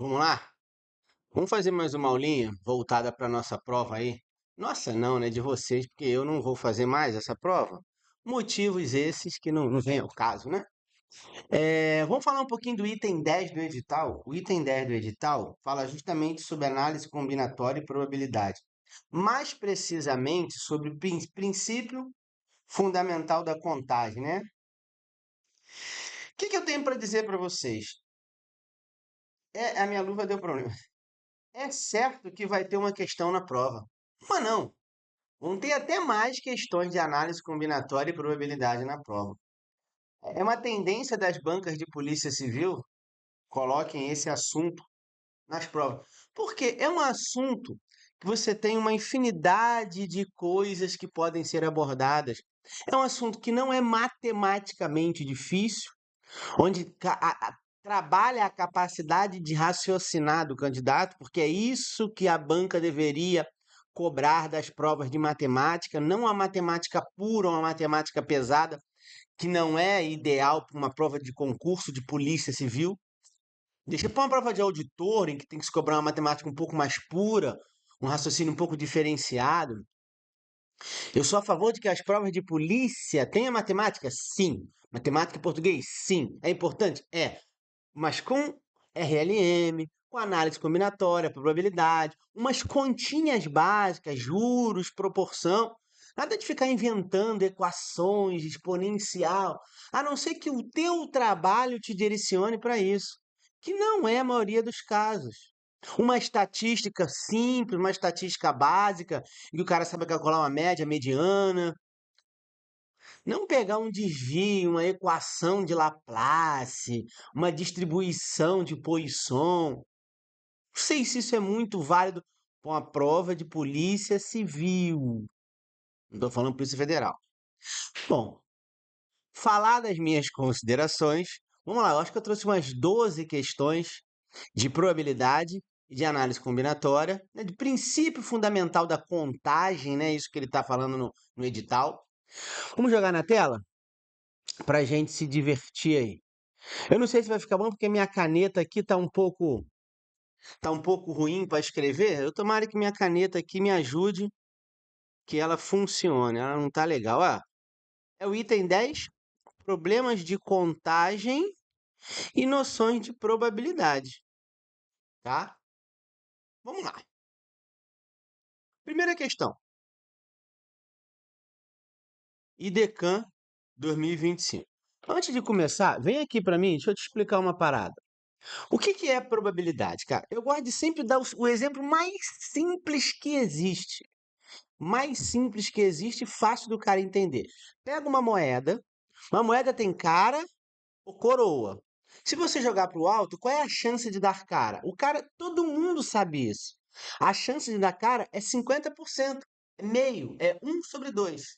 Vamos lá? Vamos fazer mais uma aulinha voltada para nossa prova aí? Nossa, não, né? De vocês, porque eu não vou fazer mais essa prova. Motivos esses que não vem ao caso, né? Vamos falar um pouquinho do item 10 do edital. O item 10 do edital fala justamente sobre análise combinatória e probabilidade. Mais precisamente sobre o princípio fundamental da contagem, né? O que eu tenho para dizer para vocês? A minha luva deu problema. É certo que vai ter uma questão na prova. Mas não. Vão ter até mais questões de análise combinatória e probabilidade na prova. É uma tendência das bancas de polícia civil coloquem esse assunto nas provas. Porque é um assunto que você tem uma infinidade de coisas que podem ser abordadas. É um assunto que não é matematicamente difícil, onde trabalha a capacidade de raciocinar do candidato, porque é isso que a banca deveria cobrar das provas de matemática, não a matemática pura, uma matemática pesada, que não é ideal para uma prova de concurso de polícia civil. Deixa para uma prova de auditor, em que tem que se cobrar uma matemática um pouco mais pura, um raciocínio um pouco diferenciado. Eu sou a favor de que as provas de polícia tenham matemática? Sim. Matemática e português? Sim. É importante? É. Mas com RLM, com análise combinatória, probabilidade, umas continhas básicas, juros, proporção. Nada de ficar inventando equações, exponencial, a não ser que o teu trabalho te direcione para isso, que não é a maioria dos casos. Uma estatística simples, uma estatística básica, em que o cara sabe calcular uma média, mediana, não pegar um desvio, uma equação de Laplace, uma distribuição de Poisson. Não sei se isso é muito válido para uma prova de polícia civil. Não estou falando polícia federal. Bom, falar das minhas considerações. Vamos lá, eu acho que eu trouxe umas 12 questões de probabilidade e de análise combinatória, né, de princípio fundamental da contagem, né? Isso que ele está falando no edital. Vamos jogar na tela para a gente se divertir aí. Eu não sei se vai ficar bom porque minha caneta aqui tá um pouco ruim para escrever. Eu tomara que minha caneta aqui me ajude, que ela funcione. Ela não tá legal. É o item 10, problemas de contagem e noções de probabilidade, tá? Vamos lá. Primeira questão. IDECAN 2025. Antes de começar, vem aqui para mim, deixa eu te explicar uma parada. O que é probabilidade, cara? Eu gosto de sempre dar o exemplo mais simples que existe. Mais simples que existe, fácil do cara entender. Pega uma moeda tem cara ou coroa. Se você jogar para o alto, qual é a chance de dar cara? Todo mundo sabe isso. A chance de dar cara é 50%. É meio, é 1/2.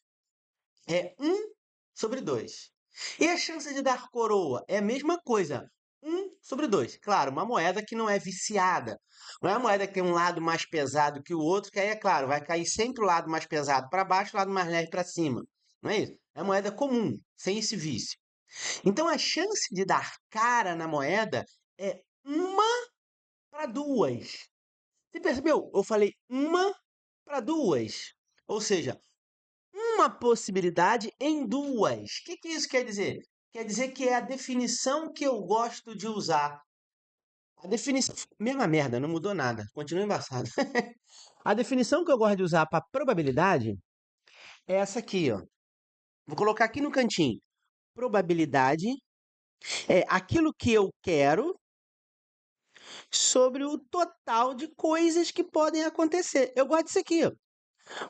É 1/2. E a chance de dar coroa é a mesma coisa, 1/2. Claro, uma moeda que não é viciada. Não é uma moeda que tem um lado mais pesado que o outro, que aí, é claro, vai cair sempre o lado mais pesado para baixo, o lado mais leve para cima. Não é isso? É moeda comum, sem esse vício. Então a chance de dar cara na moeda é 1/2. Você percebeu? Eu falei 1/2. Ou seja, uma possibilidade em duas. O que isso quer dizer? Quer dizer que é a definição que eu gosto de usar. A definição. Mesma merda, não mudou nada. Continua embaçado. A definição que eu gosto de usar para probabilidade é essa aqui, ó. Vou colocar aqui no cantinho. Probabilidade é aquilo que eu quero sobre o total de coisas que podem acontecer. Eu gosto disso aqui, ó.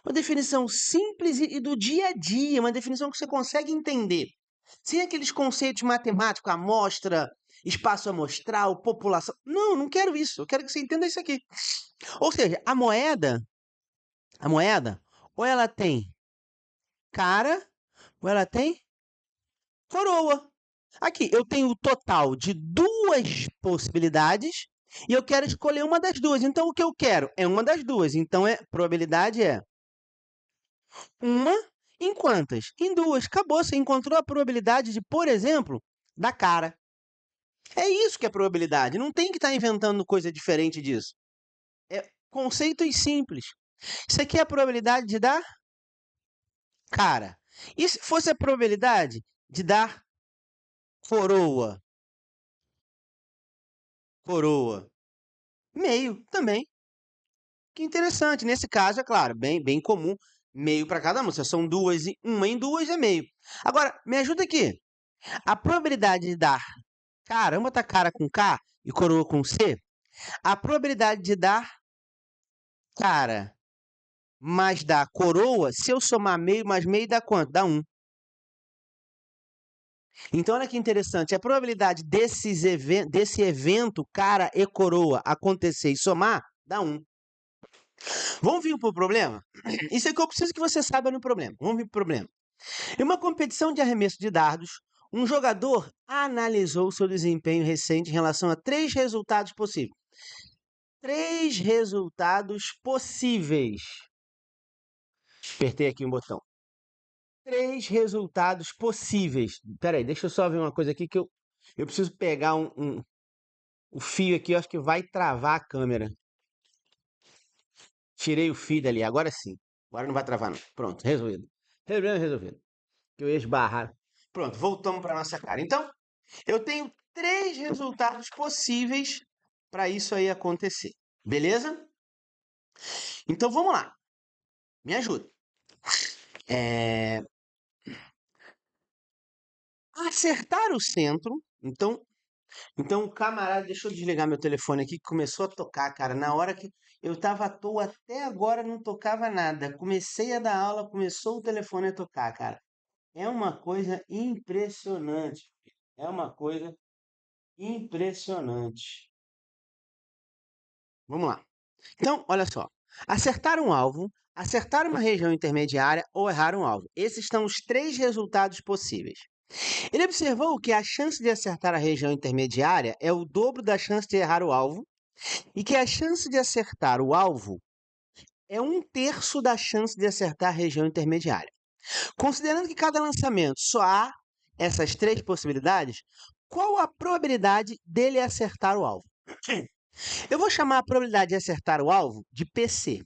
Uma definição simples e do dia a dia, uma definição que você consegue entender. Sem aqueles conceitos matemáticos, amostra, espaço amostral, população. Não, não quero isso. Eu quero que você entenda isso aqui. Ou seja, a moeda, ou ela tem cara, ou ela tem coroa. Aqui, eu tenho o total de duas possibilidades e eu quero escolher uma das duas. Então, o que eu quero é uma das duas. Então, probabilidade é uma em quantas? Em duas. Acabou. Você encontrou a probabilidade de, por exemplo, da cara. É isso que é probabilidade. Não tem que estar inventando coisa diferente disso. É conceitos simples. Isso aqui é a probabilidade de dar cara. E se fosse a probabilidade de dar coroa? Coroa. Meio também. Que interessante. Nesse caso, é claro, bem comum. Meio para cada uma. Se são duas e uma em duas, é meio. Agora, me ajuda aqui. A probabilidade de dar caramba, tá cara com K e coroa com C. A probabilidade de dar cara mais dar coroa, se eu somar meio mais meio, dá quanto? Dá 1. Então, olha que interessante. A probabilidade desse evento, cara e coroa, acontecer e somar, dá 1. Vamos vir para o problema? Isso é que eu preciso que você saiba no problema. Vamos vir para o problema. Em uma competição de arremesso de dardos, um jogador analisou seu desempenho recente em relação a 3 resultados possíveis. 3 resultados possíveis. Apertei aqui um botão. 3 resultados possíveis. Espera aí, deixa eu só ver uma coisa aqui que eu preciso pegar o fio aqui, eu acho que vai travar a câmera. Tirei o fio dali, agora sim. Agora não vai travar não. Pronto, resolvido. Problema resolvido. Que eu ia esbarrar. Pronto, voltamos para nossa cara. Então, eu tenho 3 resultados possíveis para isso aí acontecer. Beleza? Então, vamos lá. Me ajuda. Acertar o centro. Então, o camarada, deixa eu desligar meu telefone aqui, que começou a tocar, cara. Na hora que eu tava à toa, até agora não tocava nada. Comecei a dar aula, começou o telefone a tocar, cara. É uma coisa impressionante. É uma coisa impressionante. Vamos lá. Então, olha só. Acertar um alvo, acertar uma região intermediária ou errar um alvo. Esses são os 3 resultados possíveis. Ele observou que a chance de acertar a região intermediária é o dobro da chance de errar o alvo e que a chance de acertar o alvo é 1/3 da chance de acertar a região intermediária. Considerando que cada lançamento só há essas 3 possibilidades, qual a probabilidade dele acertar o alvo? Eu vou chamar a probabilidade de acertar o alvo de PC.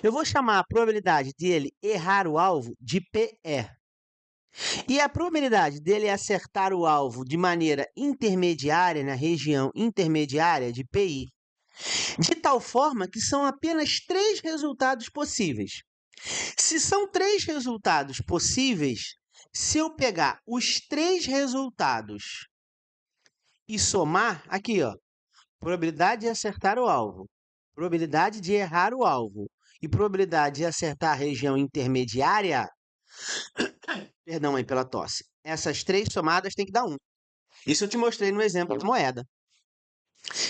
Eu vou chamar a probabilidade dele errar o alvo de PE. E a probabilidade dele acertar o alvo de maneira intermediária, na região intermediária, de PI. De tal forma que são apenas 3 resultados possíveis. Se são 3 resultados possíveis, se eu pegar os 3 resultados e somar, aqui, ó, probabilidade de acertar o alvo, probabilidade de errar o alvo e probabilidade de acertar a região intermediária, perdão aí pela tosse, essas 3 somadas têm que dar 1. Isso eu te mostrei no exemplo de moeda.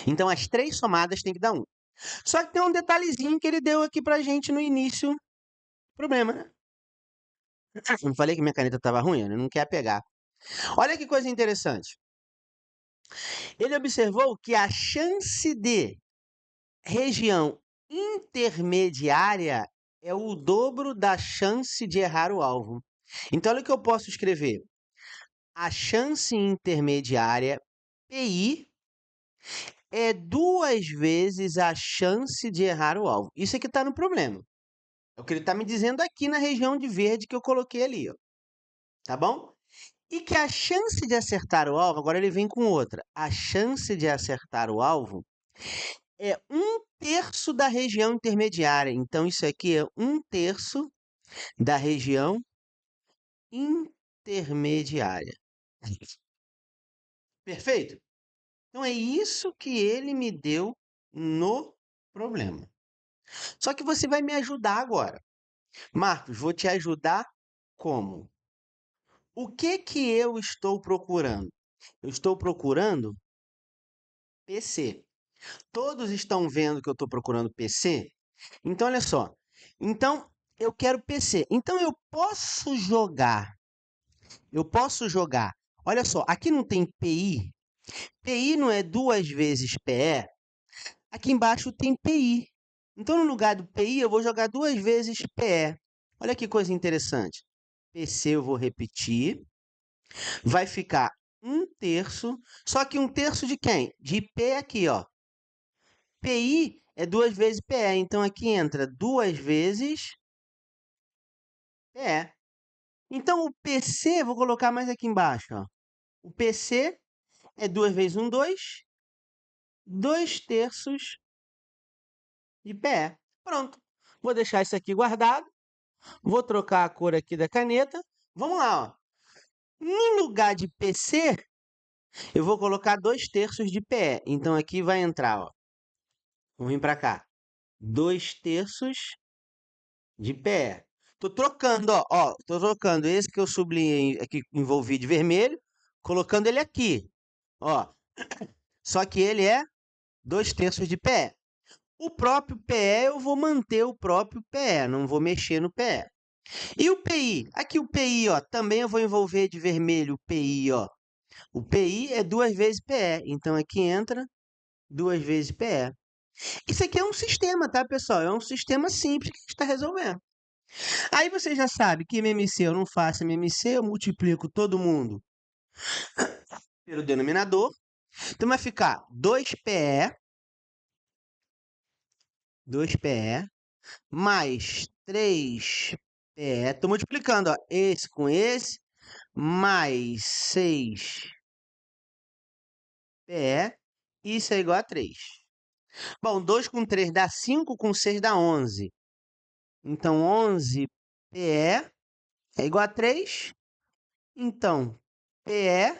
Então, as 3 somadas têm que dar 1. Só que tem um detalhezinho que ele deu aqui pra gente no início. Problema, né? Não falei que minha caneta estava ruim? Ele não quer pegar. Olha que coisa interessante. Ele observou que a chance de região intermediária é o dobro da chance de errar o alvo. Então, olha o que eu posso escrever. A chance intermediária, PI, é 2 vezes a chance de errar o alvo. Isso aqui está no problema. É o que ele está me dizendo aqui na região de verde que eu coloquei ali, ó. Tá bom? E que a chance de acertar o alvo, agora ele vem com outra. A chance de acertar o alvo é 1/3 da região intermediária. Então, isso aqui é 1/3 da região intermediária. Perfeito? Então, é isso que ele me deu no problema. Só que você vai me ajudar agora. Marcos, vou te ajudar como? O que eu estou procurando? Eu estou procurando PC. Todos estão vendo que eu estou procurando PC? Então, olha só. Então, eu quero PC. Então, eu posso jogar. Olha só, aqui não tem PI. PI não é 2 vezes PE. Aqui embaixo tem PI. Então, no lugar do PI, eu vou jogar 2 vezes PE. Olha que coisa interessante. PC eu vou repetir. Vai ficar 1 terço, só que 1 terço de quem? De P aqui, ó. PI é 2 vezes PE, então aqui entra 2 vezes PE. Então o PC, vou colocar mais aqui embaixo, ó. O PC é 2 vezes 1, 2. 2 terços de PE. Pronto. Vou deixar isso aqui guardado. Vou trocar a cor aqui da caneta. Vamos lá, ó. No lugar de PC, eu vou colocar 2 terços de PE. Então aqui vai entrar, ó. Vamos vir para cá. 2 terços de PE. Tô trocando, ó. Tô trocando esse que eu sublinhei aqui, envolvi de vermelho, colocando ele aqui, ó. Só que ele é 2 terços de PE. O próprio PE, eu vou manter o próprio PE, não vou mexer no PE. E o PI? Aqui o PI, ó, também eu vou envolver de vermelho o PI, ó. O PI é 2 vezes PE, então aqui entra 2 vezes PE. Isso aqui é um sistema, tá, pessoal? É um sistema simples que a gente está resolvendo. Aí você já sabe que MMC eu não faço MMC, eu multiplico todo mundo pelo denominador. Então vai ficar 2PE mais 3PE. Estou multiplicando, ó, esse com esse, mais 6PE. Isso é igual a 3. Bom, 2 com 3 dá 5, com 6 dá 11. Então, 11PE é igual a 3. Então, PE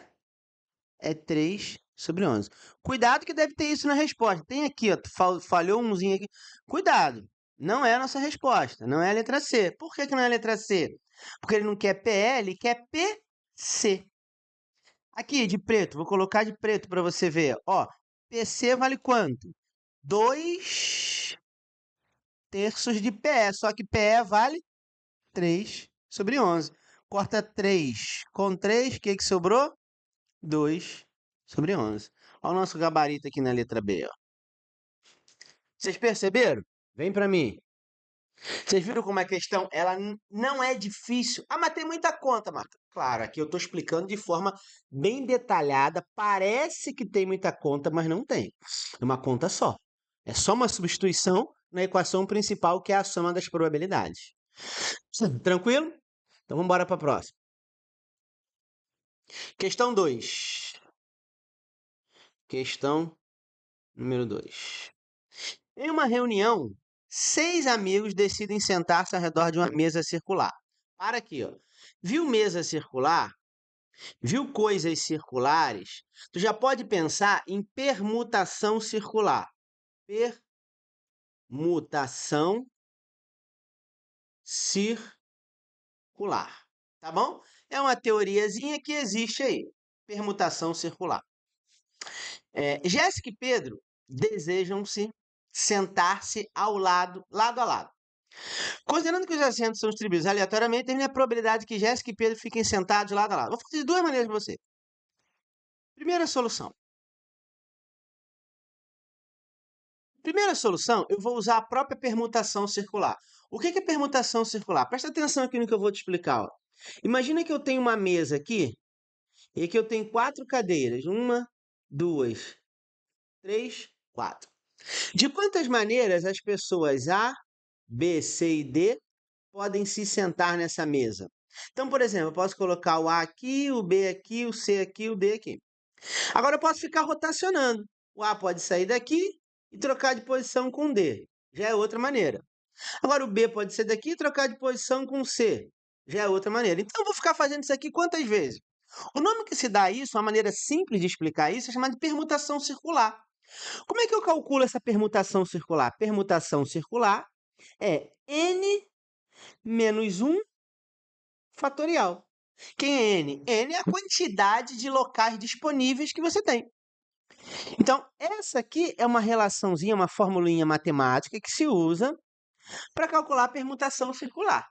é 3 sobre 11. Cuidado que deve ter isso na resposta. Tem aqui, ó, falhou umzinho aqui. Cuidado, não é a nossa resposta, não é a letra C. Por que não é a letra C? Porque ele não quer PE, ele quer PC. Aqui, de preto, vou colocar de preto para você ver. Ó, PC vale quanto? 2 terços de PE, só que PE vale 3 sobre 11. Corta 3 com 3, o que sobrou? 2 sobre 11. Olha o nosso gabarito aqui na letra B, ó. Vocês perceberam? Vem para mim. Vocês viram como a questão ela não é difícil? Ah, mas tem muita conta, Marta. Claro, aqui eu estou explicando de forma bem detalhada. Parece que tem muita conta, mas não tem. É uma conta só. É só uma substituição na equação principal, que é a soma das probabilidades. Tranquilo? Então vamos embora para a próxima. Questão 2. Questão número 2. Em uma reunião, 6 amigos decidem sentar-se ao redor de uma mesa circular. Para aqui, ó. Viu mesa circular? Viu coisas circulares? Tu já pode pensar em permutação circular. Permutação circular. Tá bom? É uma teoriazinha que existe aí. Permutação circular. Jéssica e Pedro desejam-se sentar-se lado a lado. Considerando que os assentos são distribuídos aleatoriamente, tem a probabilidade que Jéssica e Pedro fiquem sentados lado a lado. Vou fazer de duas maneiras para você. Primeira solução. Primeira solução, eu vou usar a própria permutação circular. O que é permutação circular? Presta atenção aqui no que eu vou te explicar. Ó. Imagina que eu tenho uma mesa aqui e que eu tenho 4 cadeiras. 1, 2, 3, 4. De quantas maneiras as pessoas A, B, C e D podem se sentar nessa mesa? Então, por exemplo, eu posso colocar o A aqui, o B aqui, o C aqui, o D aqui. Agora eu posso ficar rotacionando. O A pode sair daqui e trocar de posição com o D. Já é outra maneira. Agora o B pode ser daqui e trocar de posição com o C. Já é outra maneira. Então eu vou ficar fazendo isso aqui quantas vezes? O nome que se dá a isso, uma maneira simples de explicar isso, é chamada de permutação circular. Como é que eu calculo essa permutação circular? Permutação circular é n menos 1 fatorial. Quem é n? N é a quantidade de locais disponíveis que você tem. Então, essa aqui é uma relaçãozinha, uma formulinha matemática que se usa para calcular a permutação circular.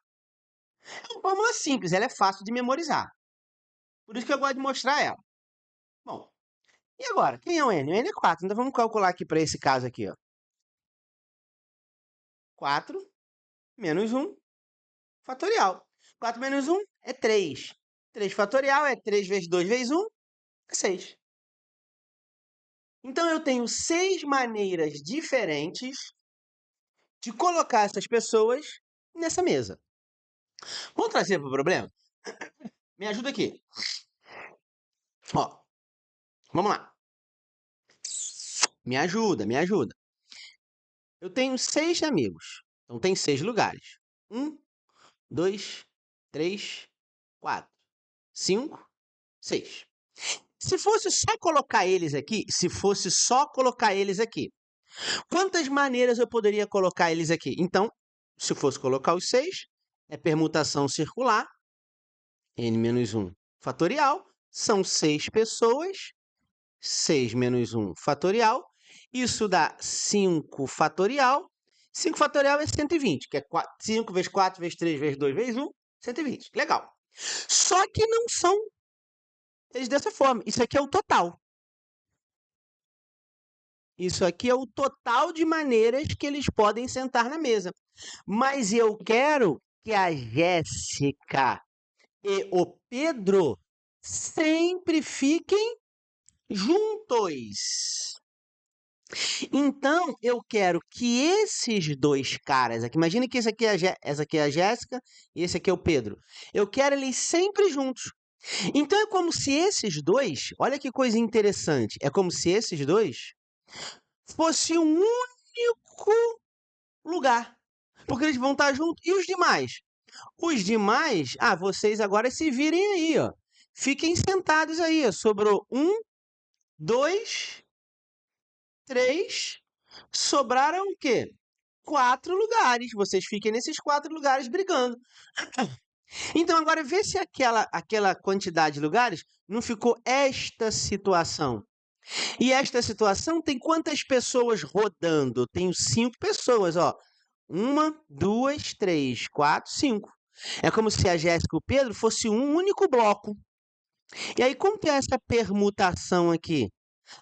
É uma fórmula simples, ela é fácil de memorizar. Por isso que eu gosto de mostrar ela. Bom, e agora? Quem é o n? O n é 4, então vamos calcular aqui para esse caso aqui. Ó. 4 menos 1 fatorial. 4 menos 1 é 3. 3 fatorial é 3 vezes 2 vezes 1, É 6. Então, eu tenho 6 maneiras diferentes de colocar essas pessoas nessa mesa. Vamos trazer para o problema? Me ajuda aqui. Ó, vamos lá. Me ajuda, me ajuda. Eu tenho 6 amigos. Então, tem 6 lugares. 1, 2, 3, 4, 5, 6. Se fosse só colocar eles aqui, quantas maneiras eu poderia colocar eles aqui? Então, se fosse colocar os 6, é permutação circular, n-1 fatorial, são 6 pessoas, 6 menos 1 fatorial, isso dá 5 fatorial, 5 fatorial é 120, que é 5 vezes 4 vezes 3 vezes 2 vezes 1, 120. Legal. Só que não são eles dessa forma. Isso aqui é o total. Isso aqui é o total de maneiras que eles podem sentar na mesa. Mas eu quero que a Jéssica e o Pedro sempre fiquem juntos. Então, eu quero que esses 2 caras aqui, imagine que essa aqui é a Jéssica e esse aqui é o Pedro. Eu quero eles sempre juntos. Então, é como se esses 2, olha que coisa interessante, é como se esses 2 fossem um único lugar. Porque eles vão estar juntos. E os demais? Os demais, vocês agora se virem aí, ó. Fiquem sentados aí, ó. Sobrou 1, 2, 3. Sobraram o quê? 4 lugares. Vocês fiquem nesses 4 lugares brigando. Então, agora vê se aquela quantidade de lugares não ficou esta situação. E esta situação tem quantas pessoas rodando? Eu tenho 5 pessoas, ó. 1, 2, 3, 4, 5. É como se a Jéssica e o Pedro fosse um único bloco. E aí, como que é essa permutação aqui?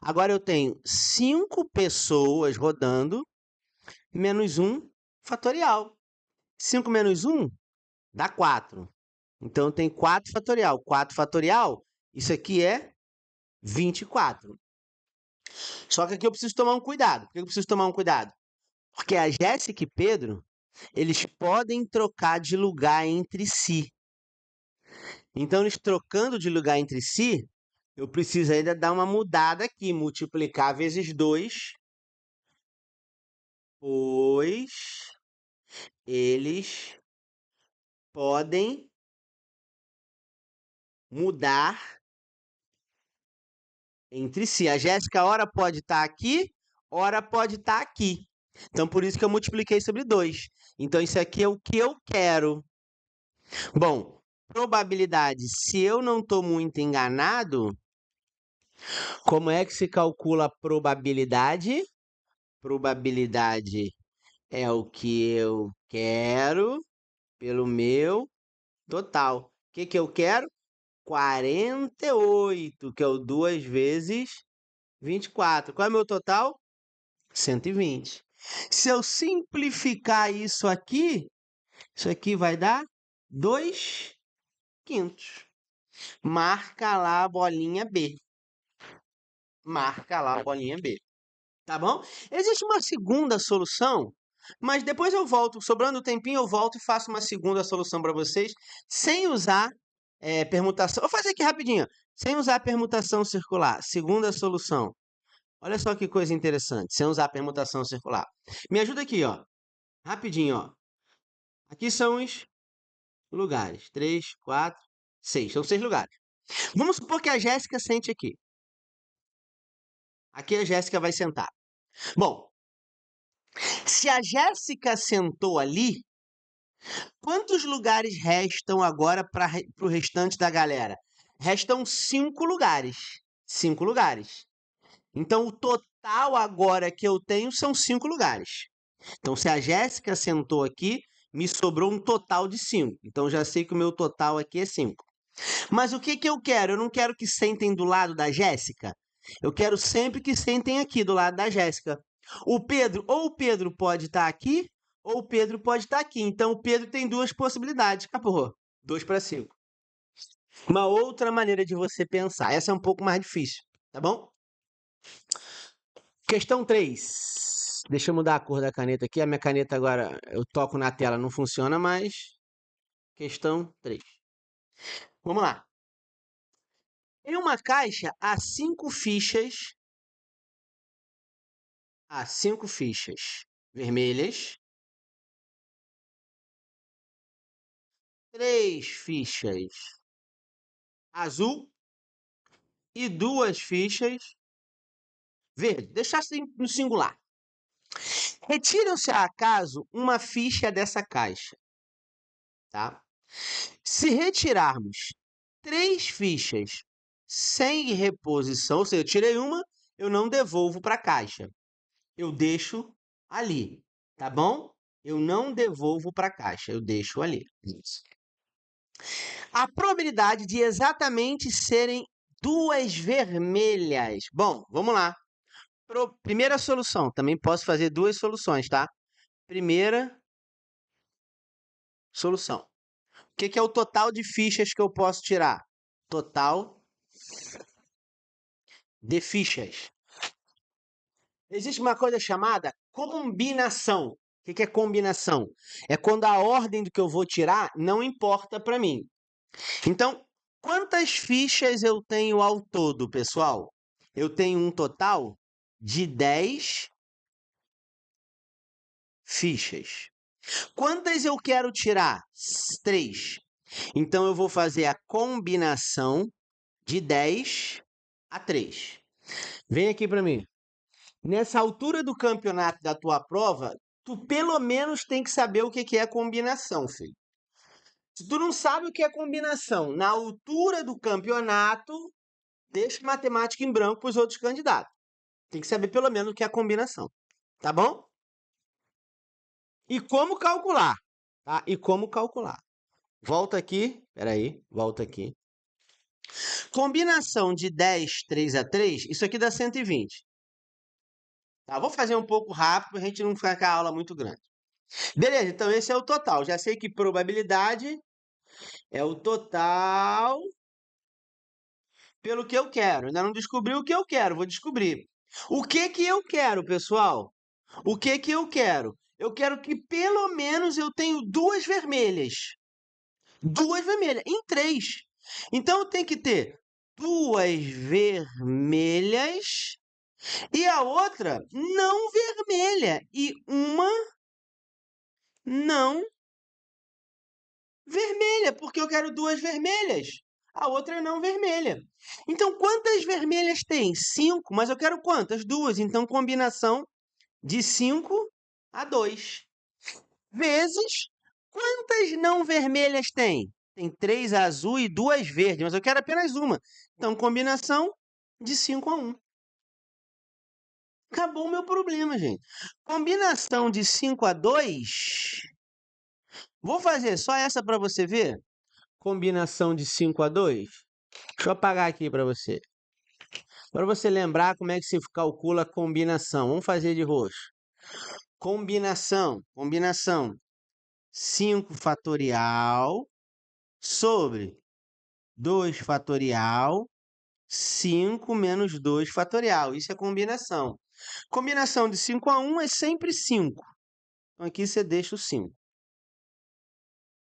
Agora eu tenho 5 pessoas rodando, menos 1 fatorial. 5 menos 1 dá 4. Então, tem 4 fatorial. 4 fatorial, isso aqui é 24. Só que aqui eu preciso tomar um cuidado. Por que eu preciso tomar um cuidado? Porque a Jéssica e Pedro, eles podem trocar de lugar entre si. Então, eles trocando de lugar entre si, eu preciso ainda dar uma mudada aqui, multiplicar vezes 2, pois eles podem mudar entre si. A Jéssica, ora pode estar aqui, ora pode estar aqui. Então, por isso que eu multipliquei sobre 2. Então, isso aqui é o que eu quero. Bom, probabilidade, se eu não estou muito enganado, como é que se calcula a probabilidade? Probabilidade é o que eu quero pelo meu total. O que que eu quero? 48, que é o 2 vezes 24. Qual é o meu total? 120. Se eu simplificar isso aqui vai dar 2 quintos. Marca lá a bolinha B. Marca lá a bolinha B. Tá bom? Existe uma segunda solução, mas depois eu volto, sobrando tempinho, eu volto e faço uma segunda solução para vocês, sem usar permutação. Vou fazer aqui rapidinho, sem usar permutação circular. Segunda solução. Olha só que coisa interessante, sem usar permutação circular. Me ajuda aqui, ó. Rapidinho, ó. Aqui são os lugares. 3, 4, 6. São 6 lugares. Vamos supor que a Jéssica sente aqui. Aqui a Jéssica vai sentar. Bom, se a Jéssica sentou ali, quantos lugares restam agora para o restante da galera? Restam 5 lugares. 5 lugares. Então, o total agora que eu tenho são 5 lugares. Então, se a Jéssica sentou aqui, me sobrou um total de 5. Então, já sei que o meu total aqui é 5. Mas o que que eu quero? Eu não quero que sentem do lado da Jéssica. Eu quero sempre que sentem aqui, do lado da Jéssica. Ou o Pedro pode estar aqui, ou o Pedro pode estar aqui. Então, o Pedro tem 2 possibilidades. Acabou. 2 para 5. Uma outra maneira de você pensar. Essa é um pouco mais difícil, tá bom? Questão 3. Deixa eu mudar a cor da caneta aqui. A minha caneta agora, eu toco na tela, não funciona mais. Questão 3. Vamos lá. Em uma caixa há 5 fichas vermelhas, 3 fichas azul e 2 fichas verde. Deixar assim no singular. Retiram-se a acaso uma ficha dessa caixa, tá? Se retirarmos 3 fichas sem reposição, ou seja, eu tirei uma, eu não devolvo para a caixa. Eu deixo ali, tá bom? Eu não devolvo para a caixa, eu deixo ali. Isso. A probabilidade de exatamente serem 2 vermelhas. Bom, vamos lá. Primeira solução. Também posso fazer 2 soluções, tá? Primeira solução. O que é o total de fichas que eu posso tirar? Total de fichas. Existe uma coisa chamada combinação. O que é combinação? É quando a ordem do que eu vou tirar não importa para mim. Então, quantas fichas eu tenho ao todo, pessoal? Eu tenho um total de 10 fichas. Quantas eu quero tirar? 3. Então, eu vou fazer a combinação de 10 a 3. Vem aqui para mim. Nessa altura do campeonato da tua prova, tu pelo menos tem que saber o que é combinação, filho. Se tu não sabe o que é combinação, na altura do campeonato, deixa matemática em branco para os outros candidatos. Tem que saber pelo menos o que é combinação, tá bom? E como calcular, tá? E como calcular. Volta aqui, peraí, volta aqui. Combinação de 10, 3 a 3, isso aqui dá 120. Tá, vou fazer um pouco rápido para a gente não ficar com a aula muito grande. Beleza, então esse é o total. Já sei que probabilidade é o total pelo que eu quero. Ainda não descobri o que eu quero, vou descobrir. O que eu quero, pessoal? O que eu quero? Eu quero que pelo menos eu tenha 2 vermelhas. 2 vermelhas em 3. Então eu tenho que ter 2 vermelhas e a outra não vermelha e uma não vermelha, porque eu quero 2 vermelhas. A outra é não vermelha. Então, quantas vermelhas tem? 5, mas eu quero quantas? 2. Então, combinação de 5 a 2. Vezes, quantas não vermelhas tem? Tem 3 azul e 2 verdes, mas eu quero apenas uma. Então, combinação de 5 a 1. Acabou o meu problema, gente. Combinação de 5 a 2. Vou fazer só essa para você ver. Combinação de 5 a 2. Deixa eu apagar aqui para você. Para você lembrar como é que se calcula a combinação. Vamos fazer de roxo. Combinação. 5 fatorial sobre 2 fatorial, 5 menos 2 fatorial. Isso é combinação. Combinação de 5 a 1 é sempre 5. Então, aqui você deixa o 5.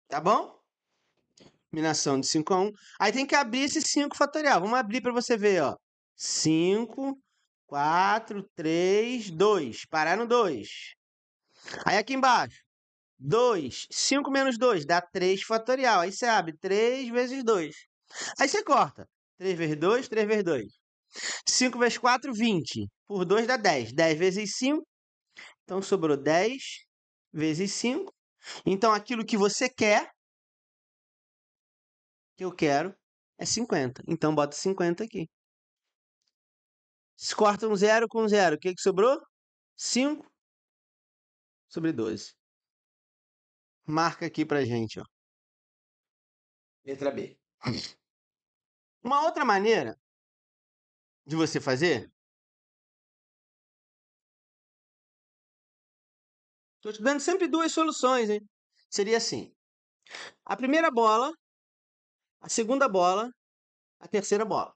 Tá bom? Combinação de 5 a 1. Aí tem que abrir esse 5 fatorial. Vamos abrir para você ver, ó. 5, 4, 3, 2. Parar no 2. Aí aqui embaixo. 2. 5 menos 2 dá 3 fatorial. Aí você abre 3 vezes 2. Aí você corta. 3 vezes 2, 3 vezes 2. 5 vezes 4, 20. Por 2 dá 10. 10 vezes 5. Então sobrou 10 vezes 5. Então aquilo que você quer, que eu quero, é 50. Então bota 50 aqui. Se corta um 0 com 0, o que sobrou? 5 sobre 12. Marca aqui pra gente, ó. Letra B. Uma outra maneira de você fazer, estou te dando sempre 2 soluções, hein? Seria assim: a primeira bola a segunda bola, a terceira bola.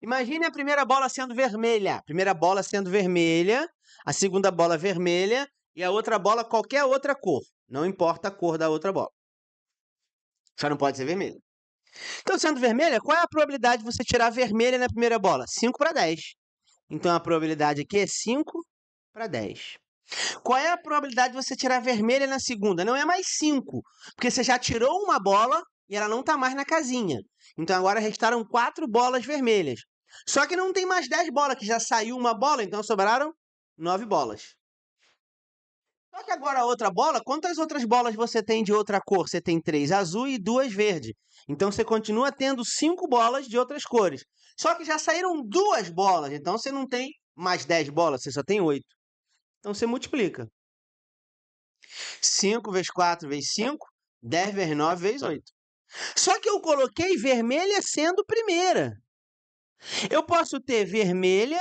Imagine a primeira bola sendo vermelha. Primeira bola sendo vermelha, a segunda bola vermelha e a outra bola qualquer outra cor. Não importa a cor da outra bola. Só não pode ser vermelha. Então, sendo vermelha, qual é a probabilidade de você tirar vermelha na primeira bola? 5 para 10. Então, a probabilidade aqui é 5 para 10. Qual é a probabilidade de você tirar vermelha na segunda? Não é mais 5, porque você já tirou uma bola e ela não está mais na casinha. Então, agora restaram 4 bolas vermelhas. Só que não tem mais 10 bolas, que já saiu uma bola, então sobraram 9 bolas. Só que agora a outra bola, quantas outras bolas você tem de outra cor? Você tem 3 azul e 2 verde. Então você continua tendo 5 bolas de outras cores. Só que já saíram 2 bolas, então você não tem mais 10 bolas, você só tem 8. Então você multiplica. 5 vezes 4 vezes 5, 10 vezes 9 vezes 8. Só que eu coloquei vermelha sendo primeira. Eu posso ter vermelha,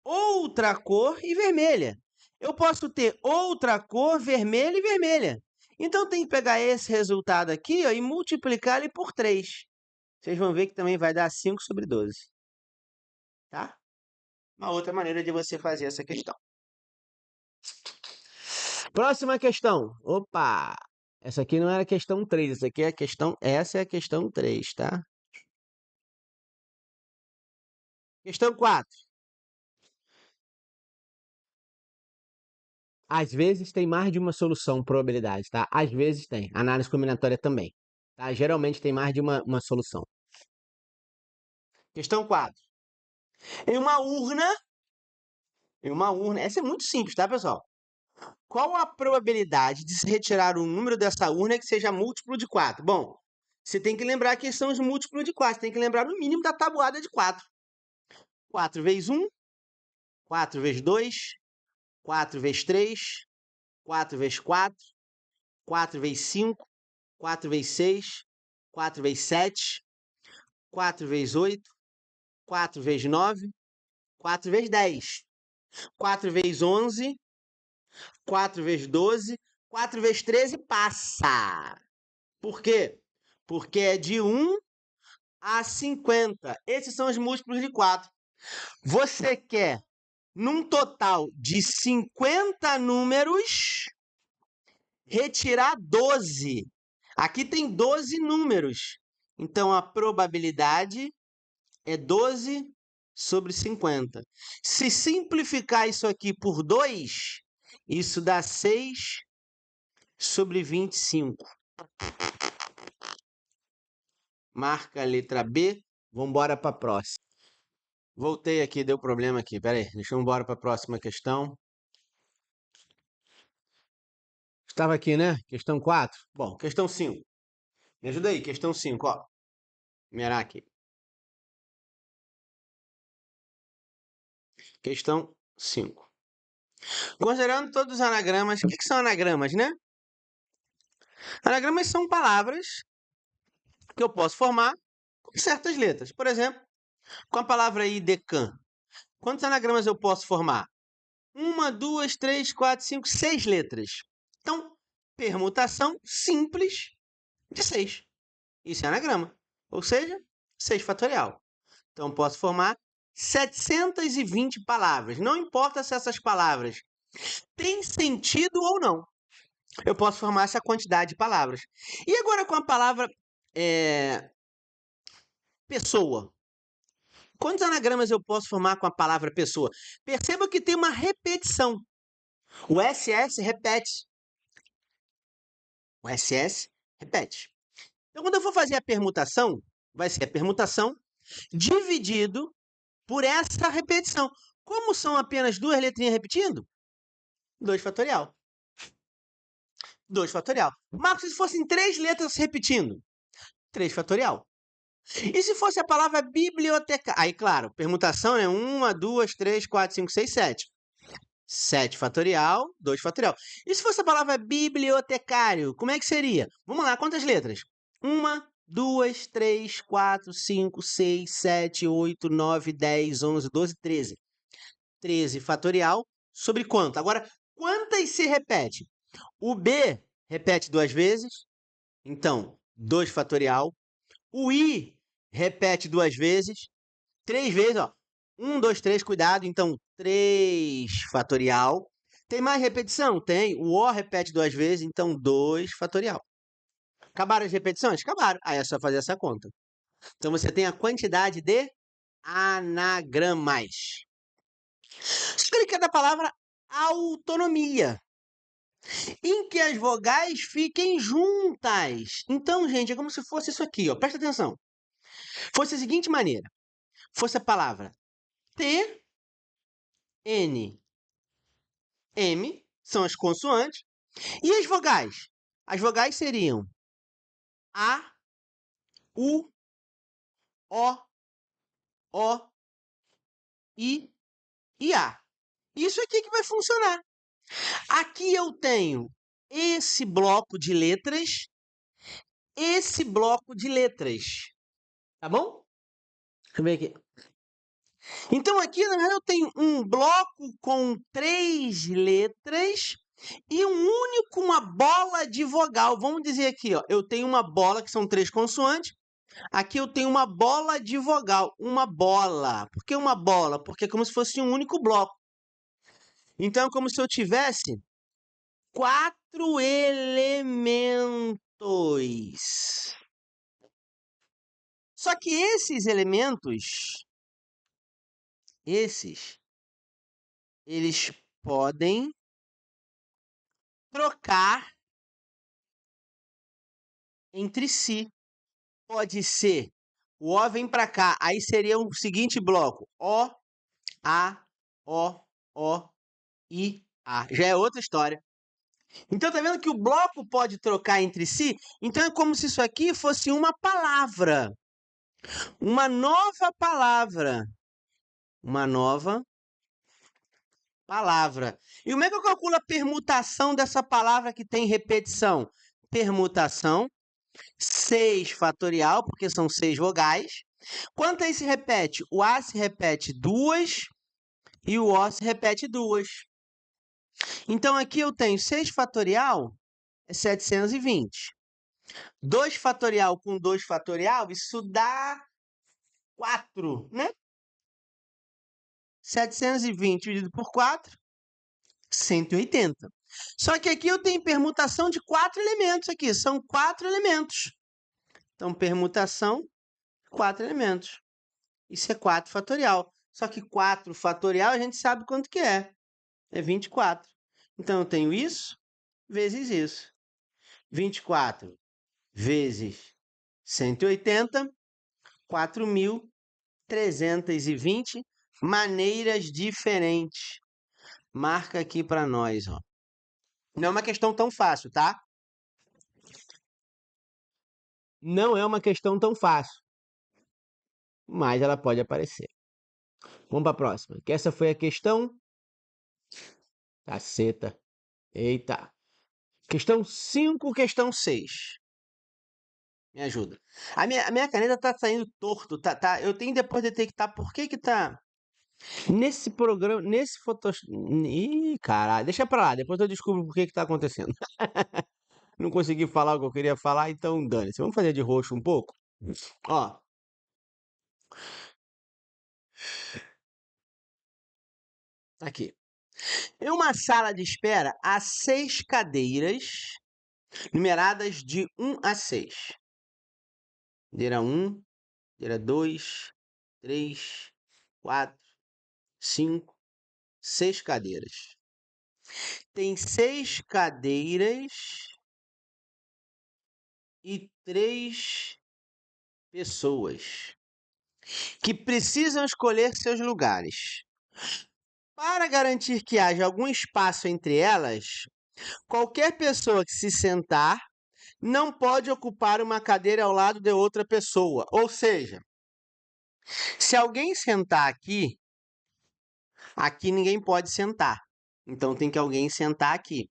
outra cor e vermelha. Eu posso ter outra cor, vermelha e vermelha. Então, tem que pegar esse resultado aqui, ó, e multiplicar ele por 3. Vocês vão ver que também vai dar 5 sobre 12. Tá? Uma outra maneira de você fazer essa questão. Próxima questão. Opa! Essa aqui não era a questão 3, essa é a questão 3, tá? Questão 4. Às vezes tem mais de uma solução, probabilidade, tá? Às vezes tem. Análise combinatória também. Tá? Geralmente tem mais de uma solução. Questão 4. Em uma urna, essa é muito simples, tá, pessoal? Qual a probabilidade de se retirar um número dessa urna que seja múltiplo de 4? Bom, você tem que lembrar que são os múltiplos de 4. Você tem que lembrar no mínimo da tabuada de 4. 4 vezes 1, 4 vezes 2, 4 vezes 3, 4 vezes 4, 4 vezes 5, 4 vezes 6, 4 vezes 7, 4 vezes 8, 4 vezes 9, 4 vezes 10, 4 vezes 11, 4 vezes 12, 4 vezes 13 passa. Por quê? Porque é de 1 a 50. Esses são os múltiplos de 4. Você quer, num total de 50 números, retirar 12. Aqui tem 12 números. Então, a probabilidade é 12 sobre 50. Se simplificar isso aqui por 2, isso dá 6 sobre 25. Marca a letra B. Vamos embora para a próxima. Voltei aqui, deu problema aqui. Pera aí, deixa eu ir embora para a próxima questão. Estava aqui, né? Questão 4. Bom, questão 5. Me ajuda aí, questão 5, ó. Mirar aqui. Questão 5. Considerando todos os anagramas, o que são anagramas, né? Anagramas são palavras que eu posso formar com certas letras. Por exemplo, com a palavra aí, decã. Quantos anagramas eu posso formar? 1, 2, 3, 4, 5, 6 letras. Então, permutação simples de 6. Isso é anagrama. Ou seja, 6 fatorial. Então, posso formar 720 palavras. Não importa se essas palavras têm sentido ou não. Eu posso formar essa quantidade de palavras. E agora com a palavra pessoa. Quantos anagramas eu posso formar com a palavra pessoa? Perceba que tem uma repetição. O SS repete. O SS repete. Então, quando eu for fazer a permutação, vai ser a permutação dividido por essa repetição. Como são apenas 2 letrinhas repetindo? 2 fatorial. 2 fatorial. Marcos, se fossem 3 letras repetindo? 3 fatorial. E se fosse a palavra biblioteca? Aí, claro, permutação é 1, 2, 3, 4, 5, 6, 7. 7 fatorial, 2 fatorial. E se fosse a palavra bibliotecário, como é que seria? Vamos lá, quantas letras? 1, 2, 3, 4, 5, 6, 7, 8, 9, 10, 11, 12, 13. 13 fatorial sobre quanto? Agora, quantas se repete? O B repete 2 vezes, então 2 fatorial. O I repete 2 vezes, 3 vezes, ó. 1, 2, 3, cuidado. Então, 3 fatorial. Tem mais repetição? Tem. O O repete 2 vezes, então 2 fatorial. Acabaram as repetições? Acabaram. Aí é só fazer essa conta. Então, você tem a quantidade de anagramas. Explica da palavra autonomia, em que as vogais fiquem juntas. Então, gente, é como se fosse isso aqui, ó. Presta atenção. Fosse da seguinte maneira. Fosse a palavra T, N, M, são as consoantes, e as vogais? As vogais seriam A, U, O, I e A. Isso aqui que vai funcionar. Aqui eu tenho esse bloco de letras, esse bloco de letras. Tá bom? Deixa eu ver aqui. Então, aqui, na verdade, eu tenho um bloco com 3 letras e uma bola de vogal. Vamos dizer aqui, ó, eu tenho uma bola, que são 3 consoantes. Aqui eu tenho uma bola de vogal. Uma bola. Por que uma bola? Porque é como se fosse um único bloco. Então, é como se eu tivesse 4 elementos. Só que esses elementos, eles podem trocar entre si. Pode ser, o O vem para cá, aí seria o seguinte bloco: O, A, O, I, A. Já é outra história. Então, tá vendo que o bloco pode trocar entre si? Então, é como se isso aqui fosse uma palavra. Uma nova palavra. Uma nova palavra. E como é que eu calculo a permutação dessa palavra que tem repetição? Permutação, 6 fatorial, porque são 6 vogais. Quanto aí se repete? O A se repete 2 e o O se repete 2. Então, aqui eu tenho 6 fatorial é 720. 2 fatorial com 2 fatorial, isso dá 4, né? 720 dividido por 4, 180. Só que aqui eu tenho permutação de 4 elementos aqui. São 4 elementos. Então, permutação, 4 elementos. Isso é 4 fatorial. Só que 4 fatorial a gente sabe quanto que é. É 24. Então, eu tenho isso vezes isso. 24 vezes 180, 4.320 maneiras diferentes. Marca aqui para nós, ó. Não é uma questão tão fácil, tá? Não é uma questão tão fácil, mas ela pode aparecer. Vamos para a próxima, que essa foi a questão... Caceta. Eita. Questão 5, questão 6. Me ajuda. A minha caneta tá saindo torto, tá, eu tenho que depois detectar por que que tá... Nesse programa, nesse Photoshop... Ih, caralho, deixa pra lá, depois eu descubro por que que tá acontecendo. Não consegui falar o que eu queria falar, então dane-se. Vamos fazer de roxo um pouco? Ó. Aqui. Em uma sala de espera, há 6 cadeiras numeradas de 1 a 6. Cadeira 1, cadeira 2, 3, 4, 5, 6 cadeiras. Tem 6 cadeiras e 3 pessoas que precisam escolher seus lugares. Para garantir que haja algum espaço entre elas, qualquer pessoa que se sentar não pode ocupar uma cadeira ao lado de outra pessoa. Ou seja, se alguém sentar aqui, aqui ninguém pode sentar. Então tem que alguém sentar aqui.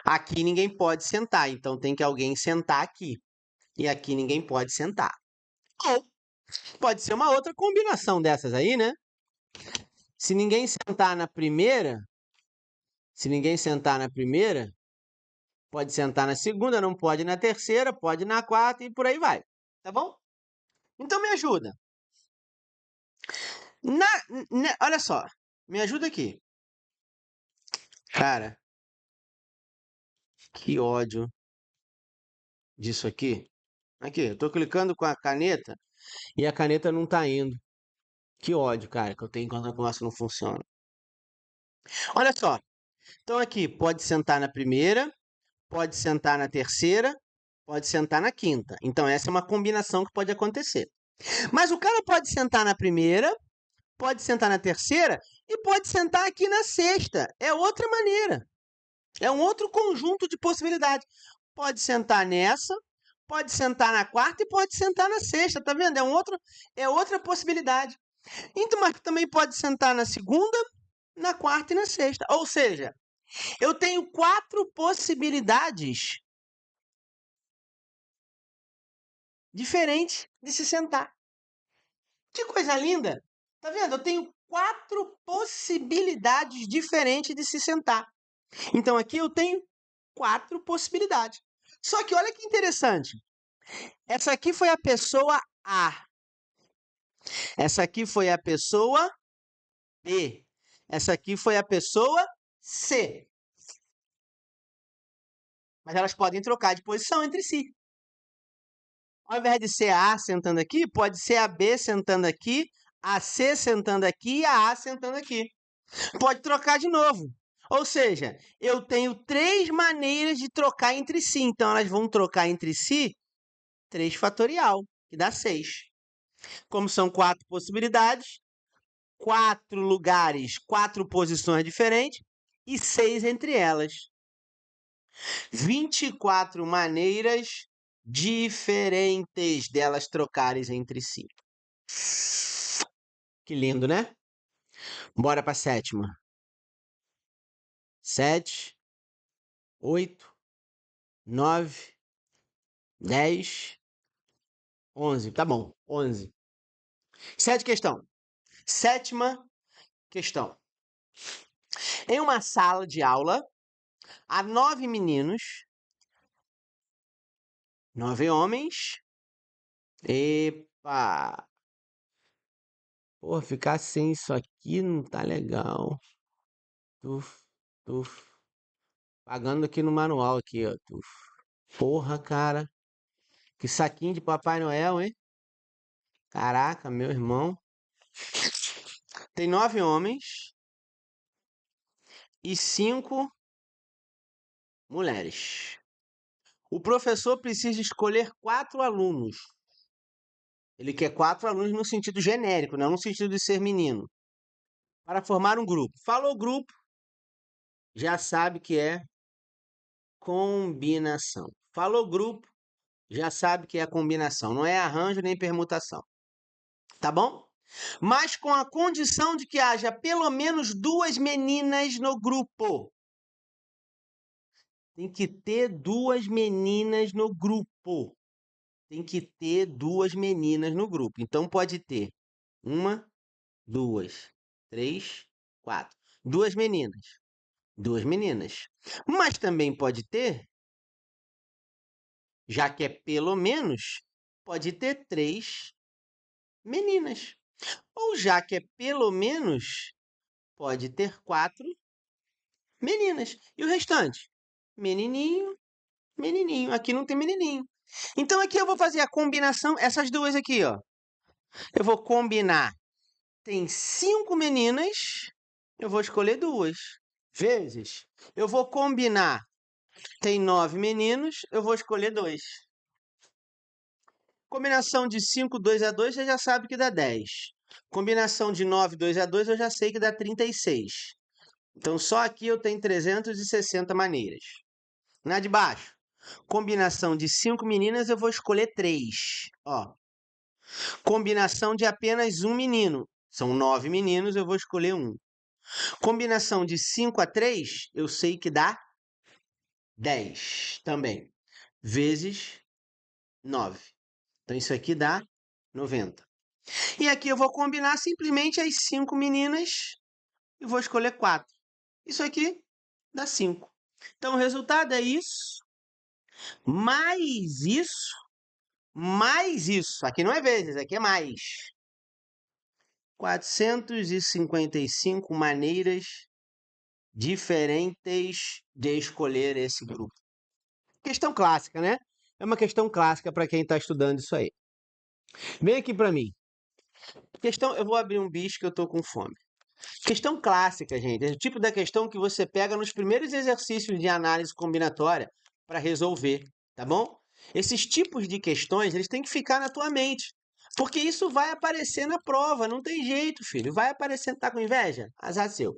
Aqui ninguém pode sentar, então tem que alguém sentar aqui. E aqui ninguém pode sentar. Ou pode ser uma outra combinação dessas aí, né? Se ninguém sentar na primeira, pode sentar na segunda, não pode na terceira, pode na quarta e por aí vai. Tá bom? Então me ajuda. Olha só, me ajuda aqui. Cara, que ódio disso aqui. Aqui, eu tô clicando com a caneta e a caneta não tá indo. Que ódio, cara, que eu tenho quando o negócio não funciona. Olha só. Então aqui, pode sentar na primeira, pode sentar na terceira, pode sentar na quinta. Então essa é uma combinação que pode acontecer. Mas o cara pode sentar na primeira, pode sentar na terceira e pode sentar aqui na sexta. É outra maneira. É um outro conjunto de possibilidades. Pode sentar nessa, pode sentar na quarta e pode sentar na sexta, tá vendo? É outra possibilidade. Então, mas também pode sentar na segunda, na quarta e na sexta. Ou seja, eu tenho 4 possibilidades diferentes de se sentar. Que coisa linda! Tá vendo? Eu tenho 4 possibilidades diferentes de se sentar. Então aqui eu tenho 4 possibilidades. Só que olha que interessante. Essa aqui foi a pessoa A. Essa aqui foi a pessoa B. Essa aqui foi a pessoa C. Mas elas podem trocar de posição entre si. Ao invés de ser a A sentando aqui, pode ser a B sentando aqui, a C sentando aqui e a A sentando aqui. Pode trocar de novo. Ou seja, eu tenho 3 maneiras de trocar entre si. Então, elas vão trocar entre si 3 fatorial, que dá 6. Como são 4 possibilidades, 4 lugares, 4 posições diferentes e 6 entre elas. 24 maneiras diferentes delas trocarem entre si. Que lindo, né? Bora para a sétima. 7, 8, 9, 10, 11. Tá bom, 11. Sétima questão. Em uma sala de aula, há 9 meninos, 9 homens. Epa! Pô, ficar sem isso aqui não tá legal. Tuf, tuf. Pagando aqui no manual aqui, ó. Tuf. Porra, cara. Que saquinho de Papai Noel, hein? Caraca, meu irmão. Tem 9 homens e 5 mulheres. O professor precisa escolher 4 alunos. Ele quer 4 alunos no sentido genérico, não no sentido de ser menino. Para formar um grupo. Falou grupo, já sabe que é combinação. Falou grupo, já sabe que é combinação. Não é arranjo nem permutação. Tá bom? Mas com a condição de que haja pelo menos 2 meninas no grupo. Tem que ter 2 meninas no grupo. Tem que ter 2 meninas no grupo. Então pode ter 1, 2, 3, 4. 2 meninas. 2 meninas. Mas também pode ter, já que é pelo menos, pode ter 3 meninas. Ou já que é pelo menos, pode ter 4 meninas. E o restante? Menininho, menininho. Aqui não tem menininho. Então aqui eu vou fazer a combinação, essas duas aqui, ó. Eu vou combinar. Tem 5 meninas, eu vou escolher 2. Vezes, eu vou combinar. Tem 9 meninos, eu vou escolher 2. Combinação de 5, 2 a 2, você já sabe que dá 10. Combinação de 9, 2 a 2, eu já sei que dá 36. Então, só aqui eu tenho 360 maneiras. Na de baixo, combinação de 5 meninas, eu vou escolher 3. Ó. Combinação de apenas um menino. São 9 meninos, eu vou escolher 1. Combinação de 5 a 3, eu sei que dá 10 também. Vezes 9. Então, isso aqui dá 90. E aqui eu vou combinar simplesmente as 5 meninas e vou escolher 4. Isso aqui dá 5. Então, o resultado é isso, mais isso, mais isso. Aqui não é vezes, aqui é mais. 455 maneiras diferentes de escolher esse grupo. Questão clássica, né? É uma questão clássica para quem está estudando isso aí. Vem aqui para mim. Questão, eu vou abrir um bicho que eu tô com fome. Questão clássica, gente. É o tipo da questão que você pega nos primeiros exercícios de análise combinatória para resolver, tá bom? Esses tipos de questões, eles têm que ficar na tua mente. Porque isso vai aparecer na prova, não tem jeito, filho. Vai aparecer, tá com inveja? Azar seu.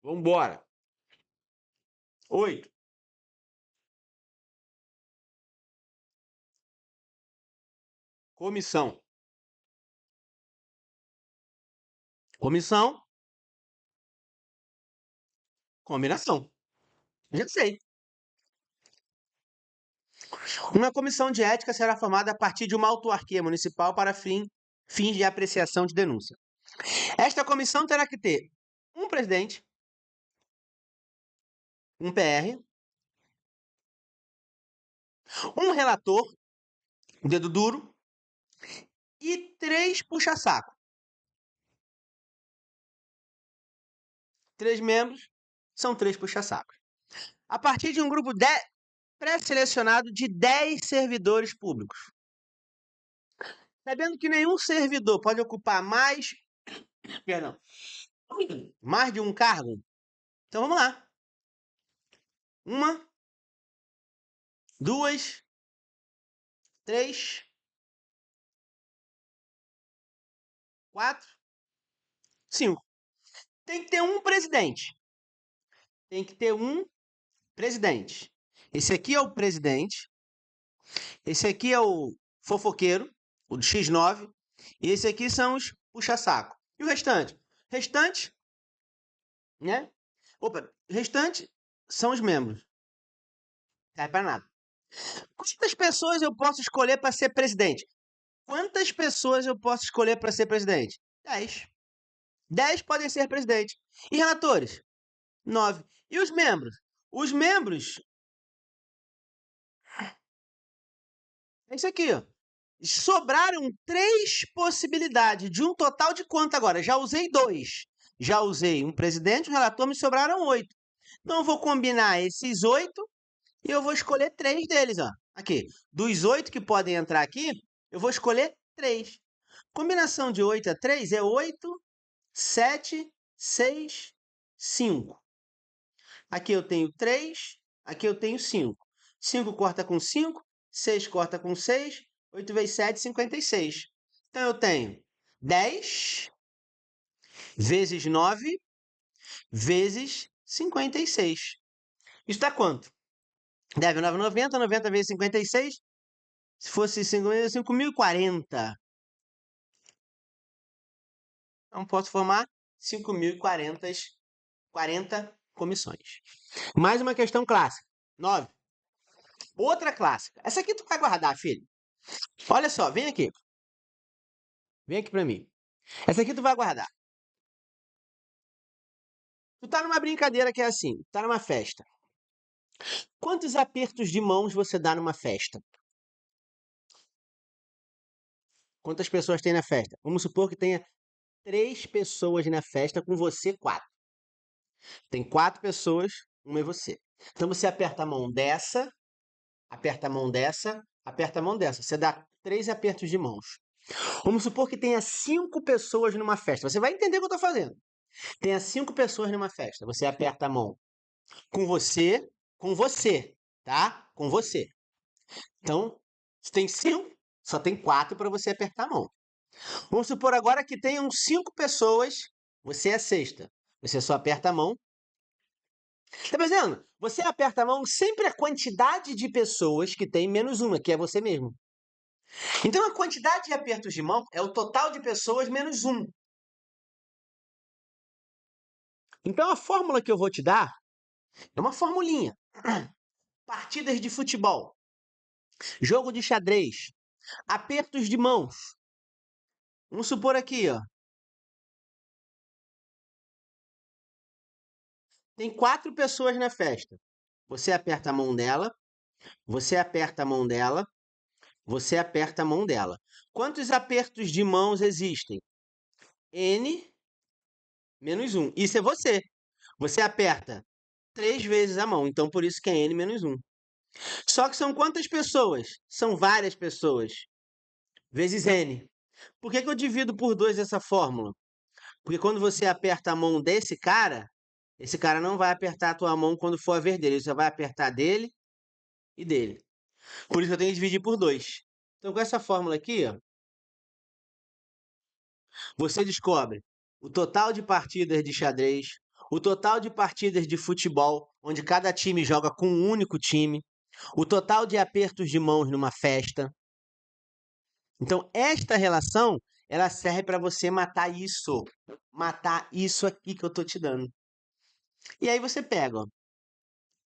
Vambora. 8. Comissão. Comissão, combinação. Já sei. Uma comissão de ética será formada a partir de uma autarquia municipal para fins de apreciação de denúncia. Esta comissão terá que ter um presidente, um PR, um relator, o dedo duro, e 3 puxa-saco. 3 membros são 3 puxa-sacos. A partir de um grupo pré-selecionado de 10 servidores públicos. Sabendo que nenhum servidor pode ocupar perdão, mais de um cargo, então vamos lá. 1, 2, 3, 4, 5. Tem que ter um presidente. Tem que ter um presidente. Esse aqui é o presidente. Esse aqui é o fofoqueiro, o do X9. E esse aqui são os puxa-saco. E o restante? Restante, né? Opa, restante são os membros. Não serve para nada. Quantas pessoas eu posso escolher para ser presidente? Quantas pessoas eu posso escolher para ser presidente? 10. 10 podem ser presidente. E relatores? 9. E os membros? Os membros é isso aqui, ó. Sobraram 3 possibilidades, de um total de quanto agora? Já usei 2. Já usei um presidente, um relator, me sobraram 8. Então eu vou combinar esses 8 e eu vou escolher 3 deles, ó. Aqui, dos 8 que podem entrar aqui, eu vou escolher 3. Combinação de 8 a 3 é 8, 7, 6, 5. Aqui eu tenho 3, aqui eu tenho 5. 5 corta com 5, 6 corta com 6, 8 vezes 7, 56. Então eu tenho 10 vezes 9 vezes 56. Isso dá quanto? 10 9, 90, 90 vezes 56. Se fosse 5.040. Então posso formar 5.040 40 comissões. Mais uma questão clássica. 9. Outra clássica. Essa aqui tu vai guardar, filho. Olha só, vem aqui. Vem aqui pra mim. Essa aqui tu vai guardar. Tu tá numa brincadeira que é assim, tá numa festa. Quantos apertos de mãos você dá numa festa? Quantas pessoas tem na festa? Vamos supor que tenha 3 pessoas na festa, com você 4. Tem 4 pessoas, uma é você. Então você aperta a mão dessa, aperta a mão dessa, aperta a mão dessa. Você dá 3 apertos de mãos. Vamos supor que tenha 5 pessoas numa festa. Você vai entender o que eu estou fazendo. Tenha 5 pessoas numa festa. Você aperta a mão com você, tá? Com você. Então, se tem 5, só tem 4 para você apertar a mão. Vamos supor agora que tenham 5 pessoas, você é a sexta. Você só aperta a mão. Tá percebendo? Você aperta a mão sempre a quantidade de pessoas que tem menos uma, que é você mesmo. Então, a quantidade de apertos de mão é o total de pessoas menos um. Então, a fórmula que eu vou te dar é uma formulinha. Partidas de futebol, jogo de xadrez, apertos de mãos. Vamos supor aqui, ó. Tem 4 pessoas na festa. Você aperta a mão dela, você aperta a mão dela, você aperta a mão dela. Quantos apertos de mãos existem? N menos 1. Isso é você. Você aperta 3 vezes a mão, então por isso que é N menos 1. Só que são quantas pessoas? São várias pessoas. Vezes N. Por que eu divido por 2 essa fórmula? Porque quando você aperta a mão desse cara, esse cara não vai apertar a tua mão quando for a vez dele. Você vai apertar dele e dele. Por isso eu tenho que dividir por 2. Então com essa fórmula aqui, ó, você descobre o total de partidas de xadrez, o total de partidas de futebol, onde cada time joga com um único time, o total de apertos de mãos numa festa. Então, esta relação, ela serve para você matar isso aqui que eu tô te dando. E aí você pega, ó,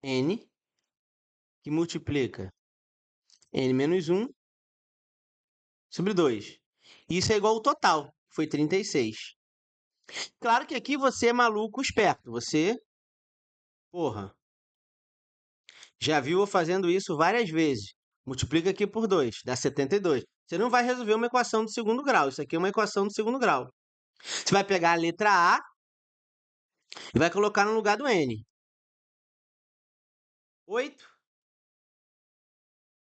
n, que multiplica n menos 1 sobre 2. Isso é igual ao total, que foi 36. Claro que aqui você é maluco esperto. Você, porra, já viu eu fazendo isso várias vezes. Multiplica aqui por 2, dá 72. Você não vai resolver uma equação do segundo grau. Isso aqui é uma equação do segundo grau. Você vai pegar a letra A e vai colocar no lugar do N. 8.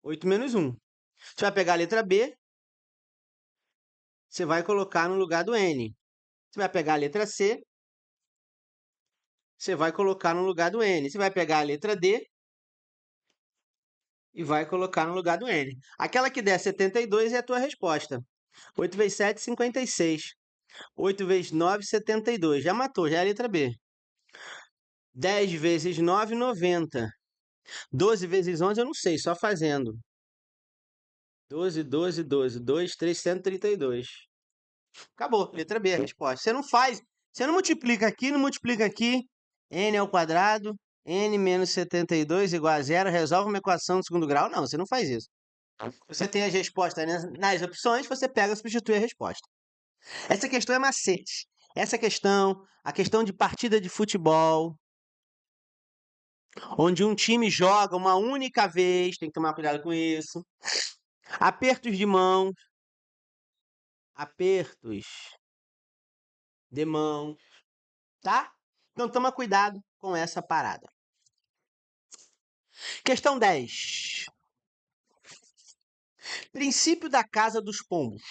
8 menos 1. Você vai pegar a letra B, você vai colocar no lugar do N. Você vai pegar a letra C, você vai colocar no lugar do N. Você vai pegar a letra D e vai colocar no lugar do N. Aquela que der 72 é a tua resposta. 8 vezes 7, 56. 8 vezes 9, 72. Já matou, já é a letra B. 10 vezes 9, 90. 12 vezes 11, eu não sei, só fazendo. 12, 12, 12. 2, 3, 132. Acabou, letra B a resposta. Você não faz, você não multiplica aqui, não multiplica aqui. N ao quadrado, N menos 72 igual a zero, resolve uma equação do segundo grau. Não, você não faz isso. Você tem as respostas nas opções, você pega e substitui a resposta. Essa questão é macete. Essa questão, a questão de partida de futebol, onde um time joga uma única vez, tem que tomar cuidado com isso. Apertos de mãos, apertos de mão, tá? Então toma cuidado com essa parada. Questão 10. Princípio da casa dos pombos.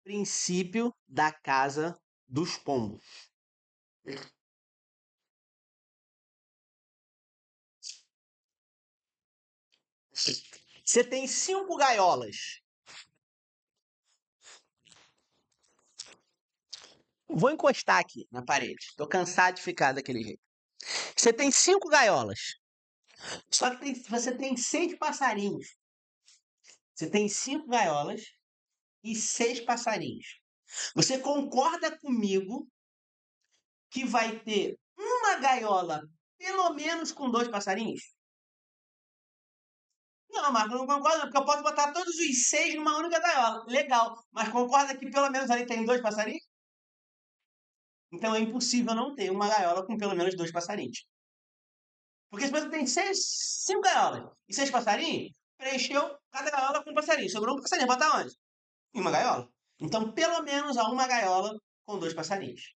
Princípio da casa dos pombos. Você tem 5 gaiolas. Vou encostar aqui na parede. Tô cansado de ficar daquele jeito. Você tem 5 gaiolas. Só que você tem 6 passarinhos. Você tem 5 gaiolas e 6 passarinhos. Você concorda comigo que vai ter uma gaiola, pelo menos, com 2 passarinhos? Não, Marco, não concordo, porque eu posso botar todos os 6 numa única gaiola. Legal. Mas concorda que pelo menos ali tem 2 passarinhos? Então é impossível não ter uma gaiola com pelo menos 2 passarinhos. Porque se você tem 5 gaiolas e 6 passarinhos, preencheu cada gaiola com um passarinho. Sobrou um passarinho, bota onde? Em uma gaiola. Então, pelo menos há uma gaiola com 2 passarinhos.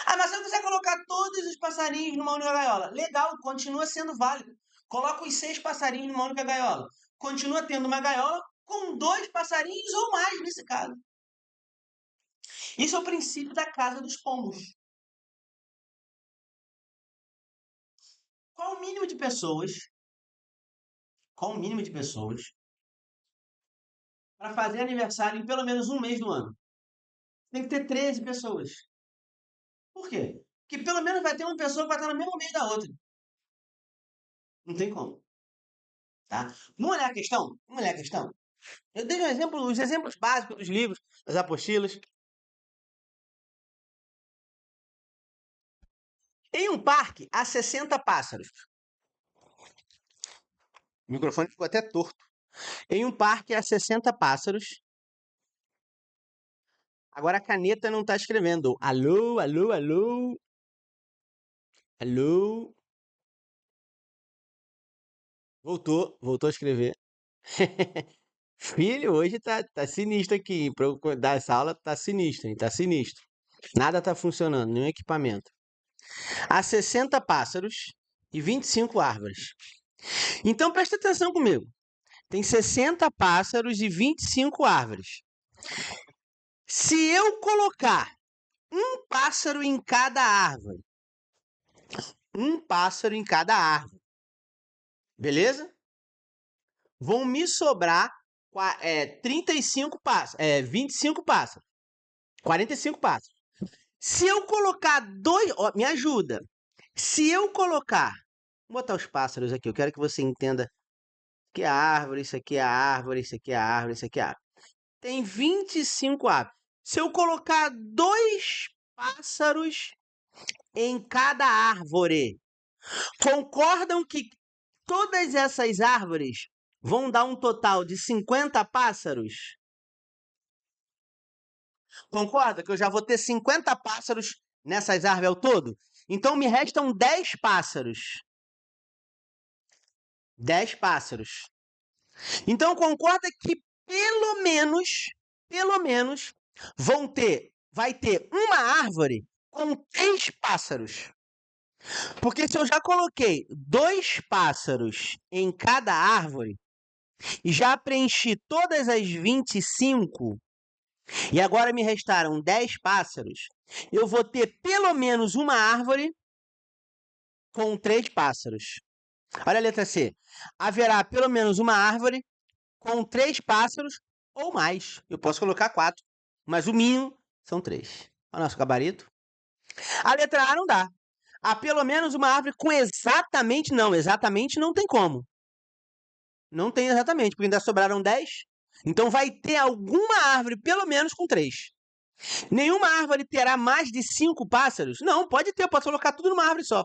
Ah, mas se eu quiser colocar todos os passarinhos numa única gaiola, legal, continua sendo válido. Coloca os 6 passarinhos numa única gaiola. Continua tendo uma gaiola com 2 passarinhos ou mais nesse caso. Isso é o princípio da casa dos pombos. Qual o mínimo de pessoas? Qual o mínimo de pessoas para fazer aniversário em pelo menos um mês do ano? Tem que ter 13 pessoas. Por quê? Porque pelo menos vai ter uma pessoa que vai estar no mesmo mês da outra. Não tem como. Tá? Vamos olhar a questão? Vamos olhar a questão? Eu dei um exemplo, os exemplos básicos dos livros, das apostilas. Em um parque, há 60 pássaros. O microfone ficou até torto. Em um parque, há 60 pássaros. Agora a caneta não está escrevendo. Alô, alô, alô. Alô? Voltou a escrever. Filho, hoje tá sinistro aqui. Pra eu dar essa aula, tá sinistro, hein? Tá sinistro. Nada tá funcionando, nenhum equipamento. Há 60 pássaros e 25 árvores. Então presta atenção comigo. Tem 60 pássaros e 25 árvores. Se eu colocar um pássaro em cada árvore, um pássaro em cada árvore, beleza? Vão me sobrar 35 pássaros, 25 pássaros, 45 pássaros. Se eu colocar dois, ó, me ajuda. Se eu colocar, vou botar os pássaros aqui, eu quero que você entenda que é a árvore, isso aqui é a árvore, isso aqui é a árvore, isso aqui é a árvore. Tem 25 árvores. Se eu colocar dois pássaros em cada árvore, concordam que todas essas árvores vão dar um total de 50 pássaros? Concorda que eu já vou ter 50 pássaros nessas árvores ao todo? Então me restam 10 pássaros. 10 pássaros. Então concorda que pelo menos, vai ter uma árvore com 3 pássaros. Porque se eu já coloquei 2 pássaros em cada árvore e já preenchi todas as 25, e agora me restaram 10 pássaros, eu vou ter pelo menos uma árvore com 3 pássaros. Olha a letra C. Haverá pelo menos uma árvore com 3 pássaros ou mais. Eu posso colocar 4, mas o mínimo são 3. Olha o nosso gabarito. A letra A não dá. Há pelo menos uma árvore com exatamente não. Exatamente não tem como. Não tem exatamente, porque ainda sobraram 10. Então vai ter alguma árvore pelo menos com 3. Nenhuma árvore terá mais de 5 pássaros? Não, pode ter, eu posso colocar tudo numa árvore só.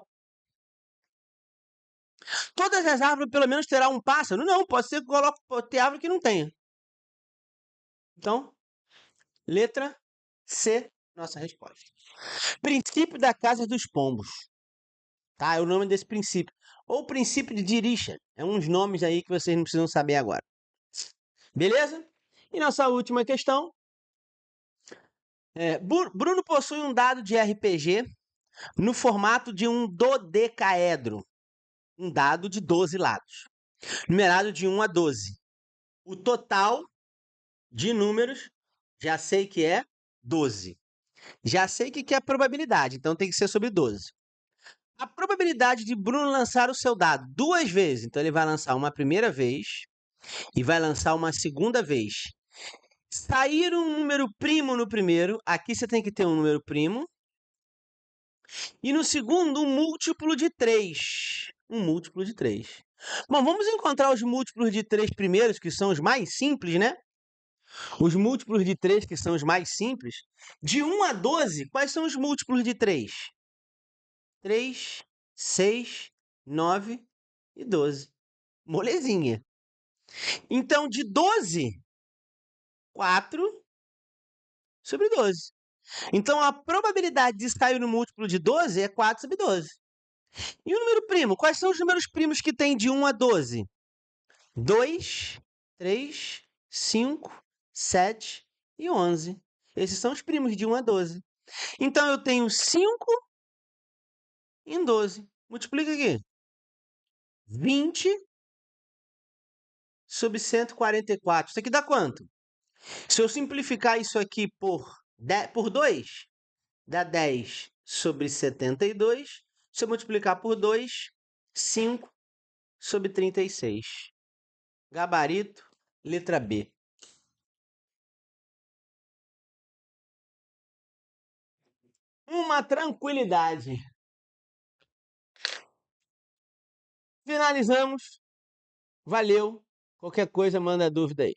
Todas as árvores pelo menos terá um pássaro? Não, pode ser que pode ter árvore que não tenha. Então, letra C, nossa resposta. Princípio da casa dos pombos. Tá? É o nome desse princípio. Ou princípio de Dirichlet. É uns nomes aí que vocês não precisam saber agora. Beleza? E nossa última questão. Bruno possui um dado de RPG no formato de um dodecaedro. Um dado de 12 lados. Numerado de 1 a 12. O total de números, já sei que é 12. Já sei que é a probabilidade, então tem que ser sobre 12. A probabilidade de Bruno lançar o seu dado 2 vezes, então ele vai lançar uma primeira vez e vai lançar uma segunda vez. Sair um número primo no primeiro, aqui você tem que ter um número primo. E no segundo, um múltiplo de 3. Um múltiplo de 3. Bom, vamos encontrar os múltiplos de 3 primeiros, que são os mais simples, né? Os múltiplos de 3, que são os mais simples. De 1 a 12, quais são os múltiplos de 3? 3, 6, 9 e 12. Molezinha. Então, de 12, 4 sobre 12. Então, a probabilidade de sair no múltiplo de 12 é 4 sobre 12. E o número primo? Quais são os números primos que tem de 1 a 12? 2, 3, 5, 7 e 11. Esses são os primos de 1 a 12. Então, eu tenho 5 em 12. Multiplica aqui. 20 sobre 144. Isso aqui dá quanto? Se eu simplificar isso aqui por 2, dá 10 sobre 72. Se eu multiplicar por 2, 5 sobre 36. Gabarito, letra B. Uma tranquilidade. Finalizamos. Valeu. Qualquer coisa, manda dúvida aí.